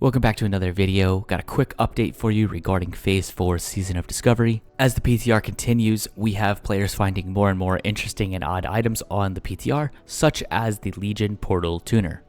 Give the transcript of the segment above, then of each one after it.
Welcome back to another video. Got a quick update for you regarding Phase 4 Season of Discovery. As the PTR continues, we have players finding more and more interesting and odd items on the PTR, such as the Legion Portal Tuner.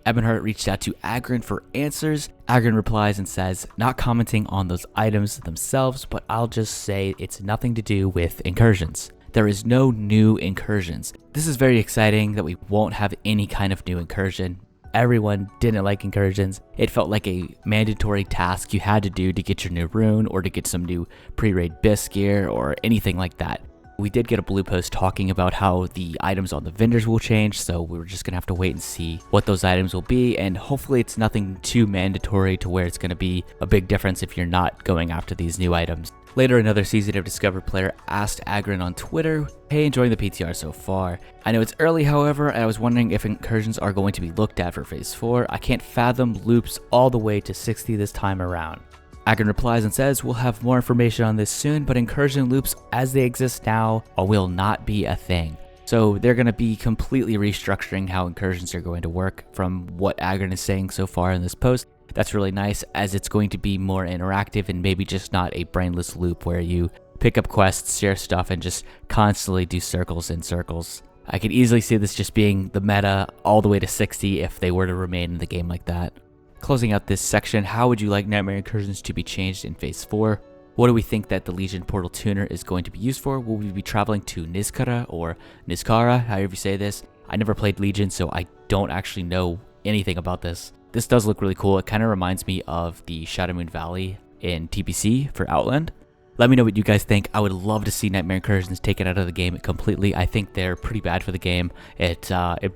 Ebonheart reached out to Agron for answers. Agron replies and says, not commenting on those items themselves, but I'll just say it's nothing to do with incursions. There is no new incursions. This is very exciting that we won't have any kind of new incursion. Everyone didn't like incursions. It felt like a mandatory task you had to do to get your new rune or to get some new pre-raid bisque gear or anything like that. We did get a blue post talking about how the items on the vendors will change, so we're just gonna have to wait and see what those items will be, and hopefully it's nothing too mandatory to where it's gonna be a big difference if you're not going after these new items. Later, another Season of Discovery player asked Agron on Twitter, hey, enjoying the PTR so far. I know it's early, however, and I was wondering if incursions are going to be looked at for Phase 4. I can't fathom loops all the way to 60 this time around. Agron replies and says, we'll have more information on this soon, but incursion loops as they exist now will not be a thing. So they're going to be completely restructuring how incursions are going to work from what Agron is saying so far in this post. That's really nice, as it's going to be more interactive and maybe just not a brainless loop where you pick up quests, share stuff, and just constantly do circles and circles. I could easily see this just being the meta all the way to 60 if they were to remain in the game like that. Closing out this section, how would you like Nightmare Incursions to be changed in Phase 4? What do we think that the Legion Portal Tuner is going to be used for? Will we be traveling to Nizkara or Nizkara, however you say this? I never played Legion, so I don't actually know anything about this. This does look really cool. It kind of reminds me of the Shadow Moon Valley in TPC for Outland. Let me know what you guys think. I would love to see Nightmare Incursions taken out of the game completely. I think they're pretty bad for the game. It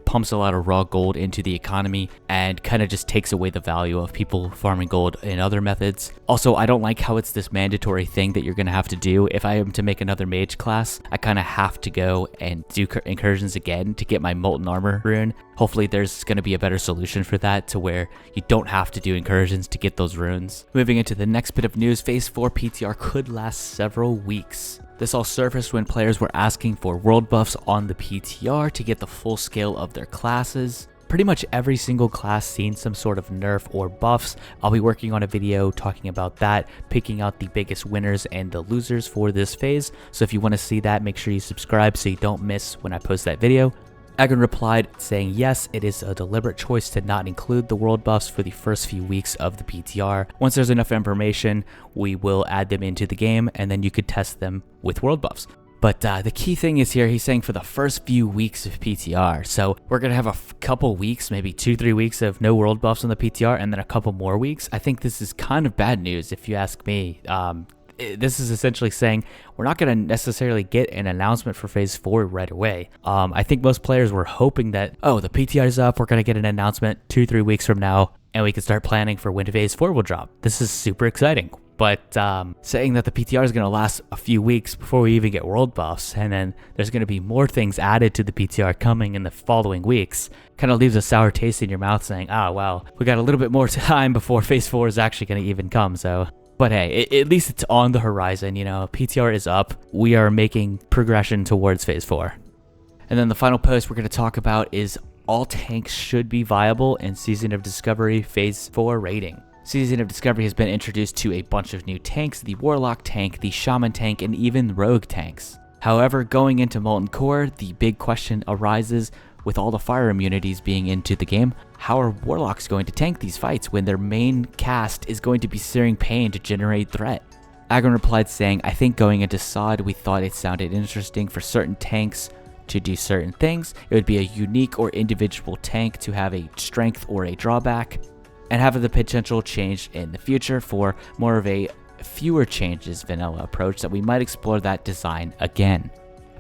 pumps a lot of raw gold into the economy and kind of just takes away the value of people farming gold in other methods. Also, I don't like how it's this mandatory thing that you're going to have to do. If I am to make another mage class, I kind of have to go and do incursions again to get my Molten Armor rune. Hopefully there's going to be a better solution for that to where you don't have to do incursions to get those runes. Moving into the next bit of news, Phase 4 PTR could last several weeks. This all surfaced when players were asking for world buffs on the PTR to get the full scale of their classes. Pretty much every single class seen some sort of nerf or buffs. I'll be working on a video talking about that, picking out the biggest winners and the losers for this phase. So if you want to see that, make sure you subscribe so you don't miss when I post that video. Agron replied saying, yes, it is a deliberate choice to not include the world buffs for the first few weeks of the PTR. Once there's enough information, we will add them into the game and then you could test them with world buffs. But the key thing is here, he's saying for the first few weeks of PTR. So we're going to have a couple weeks, maybe 2-3 weeks of no world buffs on the PTR and then a couple more weeks. I think this is kind of bad news if you ask me. This is essentially saying we're not going to necessarily get an announcement for Phase 4 right away. I think most players were hoping that, oh, the PTR is up, we're going to get an announcement 2-3 weeks from now, and we can start planning for when Phase 4 will drop. This is super exciting. But saying that the PTR is going to last a few weeks before we even get world buffs, and then there's going to be more things added to the PTR coming in the following weeks, kind of leaves a sour taste in your mouth saying, oh, well, we got a little bit more time before Phase 4 is actually going to even come, so... But hey, at least it's on the horizon, you know, PTR is up. We are making progression towards Phase 4. And then the final post we're going to talk about is all tanks should be viable in Season of Discovery Phase 4 rating. Season of Discovery has been introduced to a bunch of new tanks, the Warlock tank, the Shaman tank, and even Rogue tanks. However, going into Molten Core, the big question arises, with all the fire immunities being into the game, how are Warlocks going to tank these fights when their main cast is going to be Searing Pain to generate threat? Agron replied saying, I think going into SOD we thought it sounded interesting for certain tanks to do certain things. It would be a unique or individual tank to have a strength or a drawback, and have the potential change in the future for more of a fewer changes vanilla approach that we might explore that design again.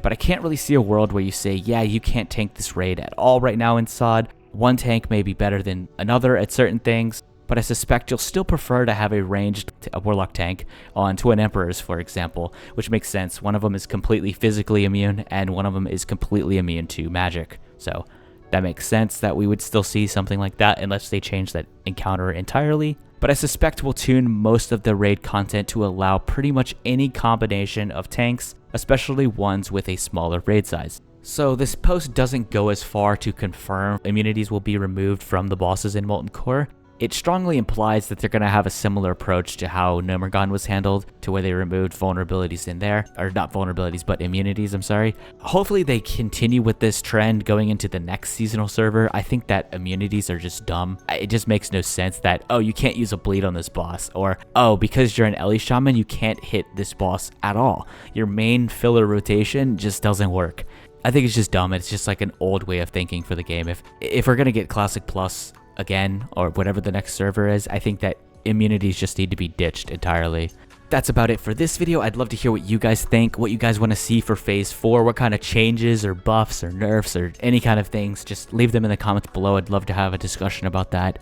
But I can't really see a world where you say, yeah, you can't tank this raid at all right now in SOD. One tank may be better than another at certain things, but I suspect you'll still prefer to have a ranged Warlock tank on Twin Emperors, for example, which makes sense. One of them is completely physically immune, and one of them is completely immune to magic. So that makes sense that we would still see something like that unless they change that encounter entirely. But I suspect we'll tune most of the raid content to allow pretty much any combination of tanks, especially ones with a smaller raid size. So this post doesn't go as far to confirm immunities will be removed from the bosses in Molten Core, it strongly implies that they're going to have a similar approach to how Nomergon was handled, to where they removed vulnerabilities in there, or not vulnerabilities, but immunities, I'm sorry. Hopefully they continue with this trend going into the next seasonal server. I think that immunities are just dumb. It just makes no sense that, oh, you can't use a bleed on this boss, or, oh, because you're an Ellie Shaman, you can't hit this boss at all. Your main filler rotation just doesn't work. I think it's just dumb. It's just like an old way of thinking for the game. If we're gonna get Classic Plus again, or whatever the next server is, I think that immunities just need to be ditched entirely. That's about it for this video. I'd love to hear what you guys think, what you guys want to see for Phase 4, what kind of changes or buffs or nerfs or any kind of things. Just leave them in the comments below. I'd love to have a discussion about that.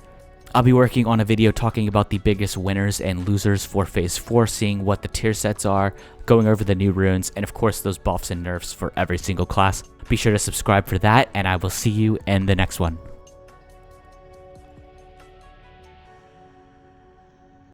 I'll be working on a video talking about the biggest winners and losers for Phase 4, seeing what the tier sets are, going over the new runes, and of course those buffs and nerfs for every single class. Be sure to subscribe for that, and I will see you in the next one.